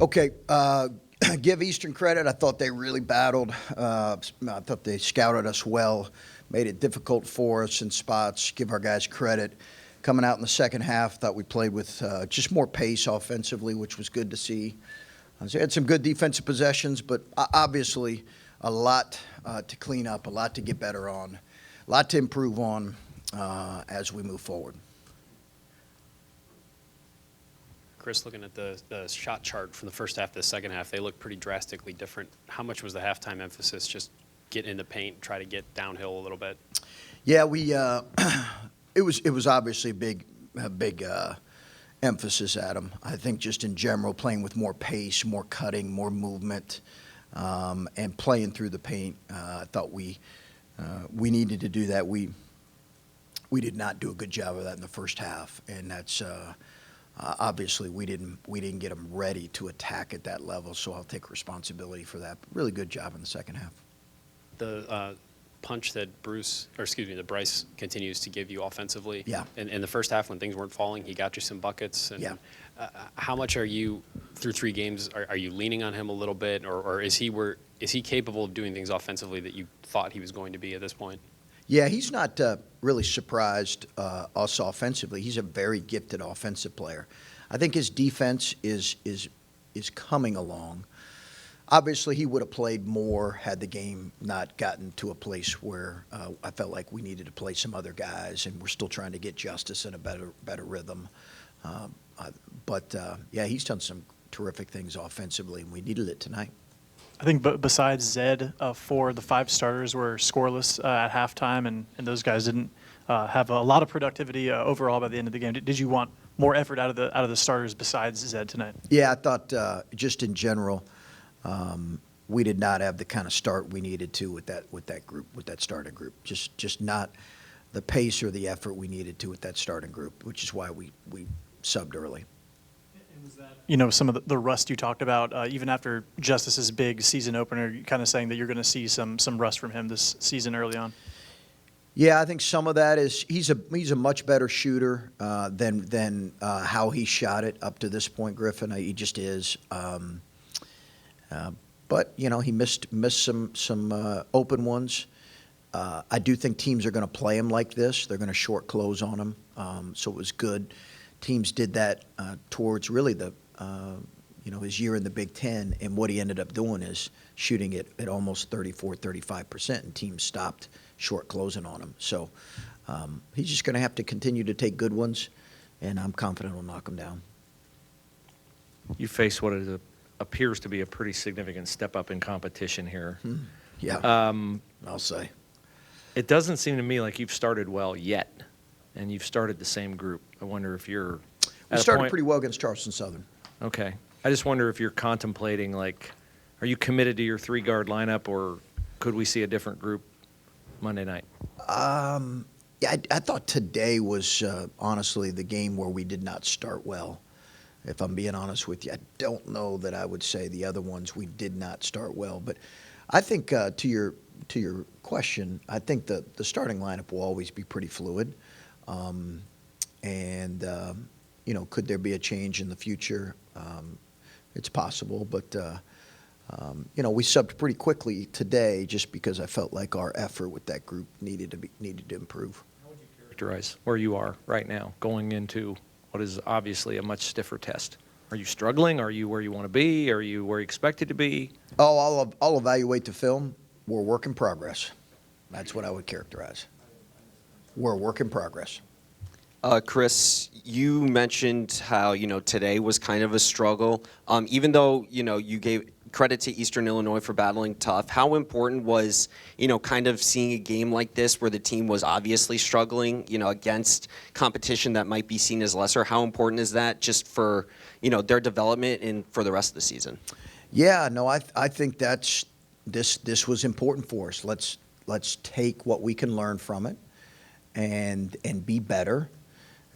Okay, give Eastern credit. I thought they really battled. I thought they scouted us well, made it difficult for us in spots. Give our guys credit. Coming out in the second half, thought we played with just more pace offensively, which was good to see. So had some good defensive possessions, but obviously a lot to clean up, a lot to get better on, a lot to improve on as we move forward. Chris, looking at the shot chart from the first half to the second half, they look pretty drastically different. How much was the halftime emphasis just get in the paint, try to get downhill a little bit? Yeah, we it was obviously a big emphasis at them. I think just in general, playing with more pace, more cutting, more movement, and playing through the paint. I thought we needed to do that. We did not do a good job of that in the first half, and that's obviously we didn't get them ready to attack at that level. So I'll take responsibility for that. But really good job in the second half. The punch that Bryce continues to give you offensively. Yeah. In the first half when things weren't falling, he got you some buckets. And yeah. How much are you, through 3 games, are you leaning on him a little bit, or is he capable of doing things offensively that you thought he was going to be at this point? Yeah, he's not really surprised us offensively. He's a very gifted offensive player. I think his defense is coming along. Obviously, he would have played more had the game not gotten to a place where I felt like we needed to play some other guys, and we're still trying to get Justice in a better rhythm. But he's done some terrific things offensively, and we needed it tonight. I think besides Zed, 4 of the 5 starters were scoreless at halftime, and those guys didn't have a lot of productivity overall by the end of the game. Did you want more effort out of the starters besides Zed tonight? Yeah, I thought just in general, we did not have the kind of start we needed to with that group, with that starting group. Just not the pace or the effort we needed to with that starting group, which is why we subbed early. Was that, some of the rust you talked about, even after Justice's big season opener, you're kind of saying that you're going to see some rust from him this season early on? Yeah, I think some of that is he's a much better shooter than how he shot it up to this point, Griffin. He just is. But he missed some open ones. I do think teams are going to play him like this. They're going to short close on him. So it was good. Teams did that towards really his year in the Big Ten, and what he ended up doing is shooting it at almost 35%, and teams stopped short closing on him. So he's just going to have to continue to take good ones, and I'm confident he'll knock them down. You face what appears to be a pretty significant step up in competition here. Yeah, I'll say. It doesn't seem to me like you've started well yet, and you've started the same group. I wonder if you're We started pretty well against Charleston Southern. Okay. I just wonder if you're contemplating, are you committed to your 3-guard lineup, or could we see a different group Monday night? Yeah, I thought today was honestly the game where we did not start well. If I'm being honest with you, I don't know that I would say the other ones we did not start well. But I think to your question, I think the starting lineup will always be pretty fluid. Could there be a change in the future? It's possible, but we subbed pretty quickly today just because I felt like our effort with that group needed to improve. How would you characterize where you are right now, going into what is obviously a much stiffer test? Are you struggling? Are you where you want to be? Are you where you expected to be? Oh, I'll evaluate the film. We're a work in progress. That's what I would characterize. We're a work in progress. Chris, you mentioned how, today was kind of a struggle. Even though, you gave credit to Eastern Illinois for battling tough, how important was, kind of seeing a game like this where the team was obviously struggling, against competition that might be seen as lesser? How important is that just for, their development and for the rest of the season? Yeah, no, I think this was important for us. Let's take what we can learn from it and be better.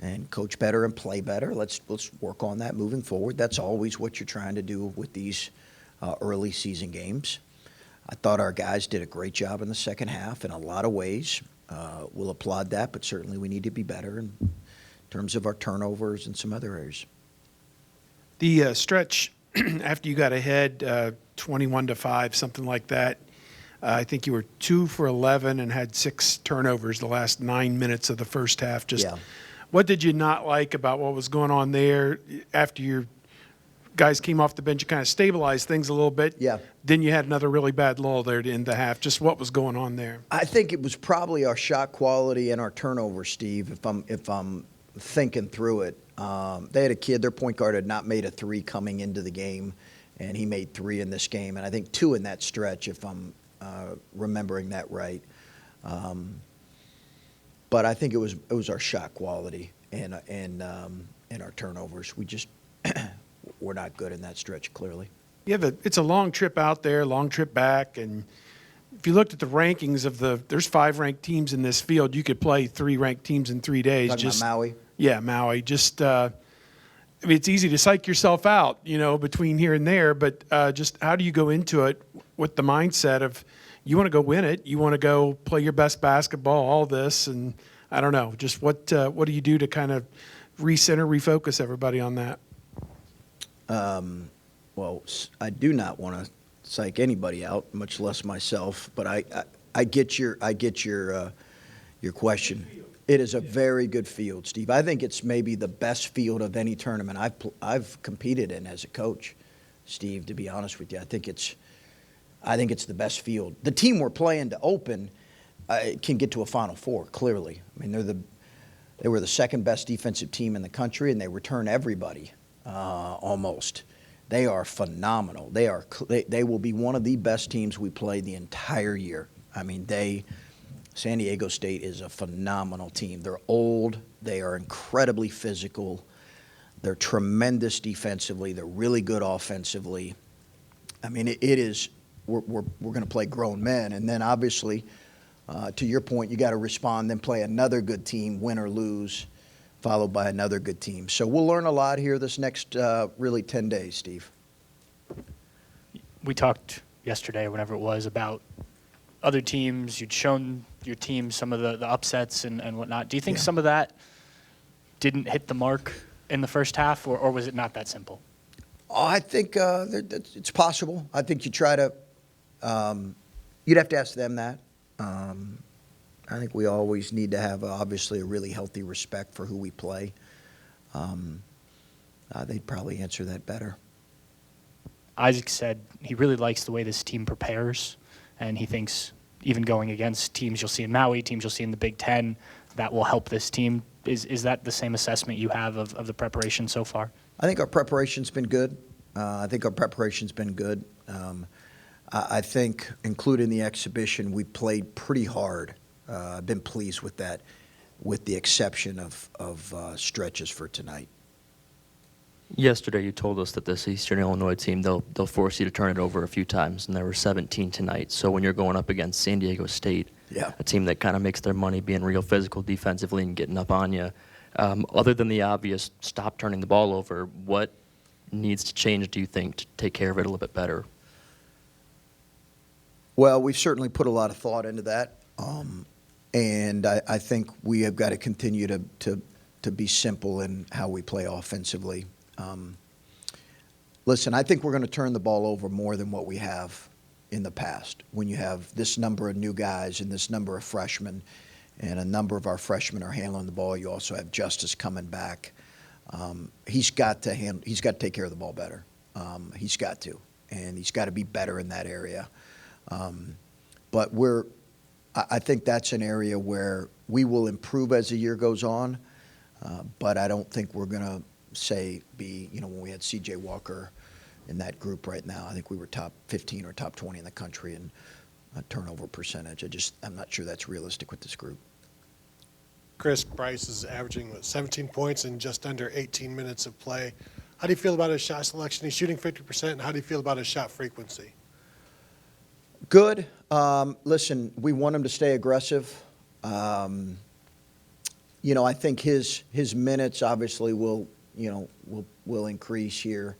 And coach better and play better. Let's work on that moving forward. That's always what you're trying to do with these early season games. I thought our guys did a great job in the second half in a lot of ways. We'll applaud that, but certainly we need to be better in terms of our turnovers and some other areas. The stretch after you got ahead 21-5, something like that. I think you were 2 for 11 and had 6 turnovers the last 9 minutes of the first half. Just Yeah. what did you not like about what was going on there after your guys came off the bench? You kind of stabilized things a little bit. Yeah. Then you had another really bad lull there to end the half. Just what was going on there? I think it was probably our shot quality and our turnover, Steve, if I'm thinking through it. They had a kid, their point guard had not made a 3 coming into the game, and he made 3 in this game, and I think 2 in that stretch, if I'm remembering that right. But I think it was our shot quality and our turnovers. We just were not good in that stretch, clearly. It's a long trip out there, long trip back, and if you looked at the rankings there's 5 ranked teams in this field. You could play 3 ranked teams in 3 days. Talking about Maui? Yeah, Maui. Just, I mean, it's easy to psych yourself out, between here and there, but just how do you go into it with the mindset of you want to go win it, you want to go play your best basketball, all this, and I don't know, just what do you do to kind of recenter, refocus everybody on that? Well, I do not want to psych anybody out, much less myself. But I get your question. It is a very good field, Steve. I think it's maybe the best field of any tournament I've competed in as a coach, Steve. To be honest with you, I think it's the best field. The team we're playing to open can get to a Final Four. Clearly, I mean they were the second best defensive team in the country, and they return everybody almost. They are phenomenal. They will be one of the best teams we play the entire year. I mean, San Diego State is a phenomenal team. They're old. They are incredibly physical. They're tremendous defensively. They're really good offensively. I mean, it is. We're going to play grown men, and then obviously, to your point, you got to respond. Then play another good team, win or lose, followed by another good team. So we'll learn a lot here this next really 10 days, Steve. We talked yesterday, whenever it was, about other teams. You'd shown your team some of the upsets and whatnot. Do you think some of that didn't hit the mark in the first half, or was it not that simple? Oh, I think it's possible. I think you try to you'd have to ask them that. I think we always need to have, obviously, a really healthy respect for who we play. They'd probably answer that better. Isaac said he really likes the way this team prepares, and he thinks even going against teams you'll see in Maui, teams you'll see in the Big Ten, that will help this team. Is that the same assessment you have of the preparation so far? I think our preparation's been good. I think, including the exhibition, we played pretty hard. I've been pleased with that, with the exception of stretches for tonight. Yesterday, you told us that this Eastern Illinois team, they'll force you to turn it over a few times, and there were 17 tonight. So when you're going up against San Diego State, a team that kind of makes their money being real physical defensively and getting up on you, other than the obvious stop turning the ball over, what needs to change, do you think, to take care of it a little bit better? Well, we've certainly put a lot of thought into that, and I think we have got to continue to be simple in how we play offensively. Listen, I think we're going to turn the ball over more than what we have in the past. When you have this number of new guys and this number of freshmen, and a number of our freshmen are handling the ball, you also have Justice coming back. He's got to take care of the ball better. He's got to, and he's got to be better in that area. But I think that's an area where we will improve as the year goes on. But I don't think we're going to when we had C.J. Walker in that group right now, I think we were top 15 or top 20 in the country in turnover percentage. I'm not sure that's realistic with this group. Chris, Bryce is averaging 17 points in just under 18 minutes of play. How do you feel about his shot selection? He's shooting 50%. And how do you feel about his shot frequency? Good. Listen, we want him to stay aggressive. I think his minutes obviously will increase here.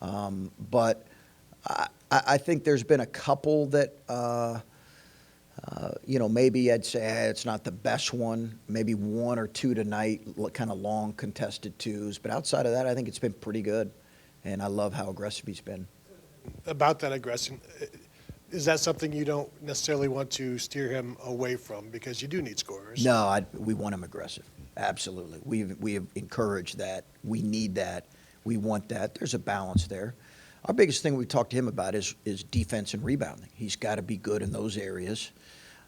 But I think there's been a couple that, maybe I'd say it's not the best one. Maybe 1 or 2 tonight, kind of long contested twos. But outside of that, I think it's been pretty good. and I love how aggressive he's been. About that aggression, is that something you don't necessarily want to steer him away from because you do need scorers? No, we want him aggressive. Absolutely. We have encouraged that. We need that. We want that. There's a balance there. Our biggest thing we talked to him about is defense and rebounding. He's got to be good in those areas.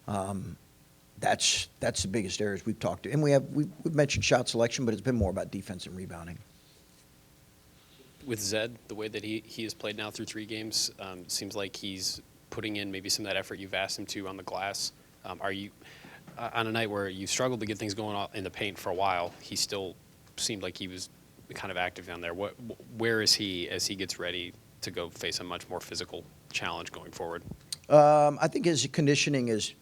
That's the biggest areas we've talked to. And we've mentioned shot selection, but it's been more about defense and rebounding. With Zed, the way that he has played now through 3 games, seems like he's putting in maybe some of that effort you've asked him to on the glass. Are you on a night where you struggled to get things going in the paint for a while? He still seemed like he was kind of active down there. Where is he as he gets ready to go face a much more physical challenge going forward? I think his conditioning is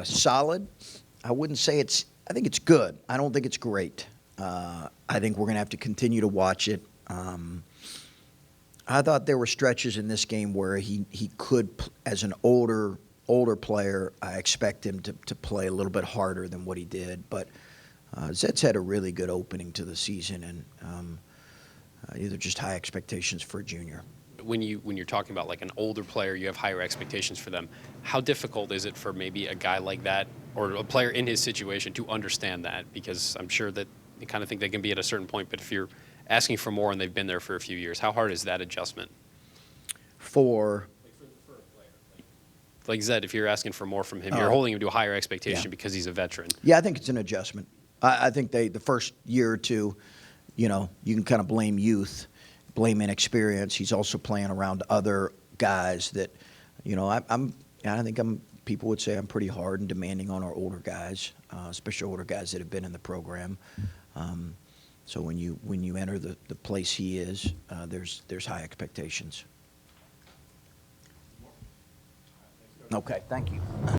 solid. I wouldn't say I think it's good. I don't think it's great. I think we're going to have to continue to watch it. I thought there were stretches in this game where he could, as an older player, I expect him to play a little bit harder than what he did. But Zed's had a really good opening to the season, and these are just high expectations for a junior. When you're talking about like an older player, you have higher expectations for them. How difficult is it for maybe a guy like that or a player in his situation to understand that? Because I'm sure that you kind of think they can be at a certain point, but if you're asking for more and they've been there for a few years, how hard is that adjustment? For Like Zed, if you're asking for more from him, you're holding him to a higher expectation Yeah. because he's a veteran. Yeah, I think it's an adjustment. I think the first year or two, you can kind of blame youth, blame inexperience. He's also playing around other guys that, I think people would say I'm pretty hard and demanding on our older guys, especially older guys that have been in the program. So when you enter the place he is, there's high expectations. Okay, thank you.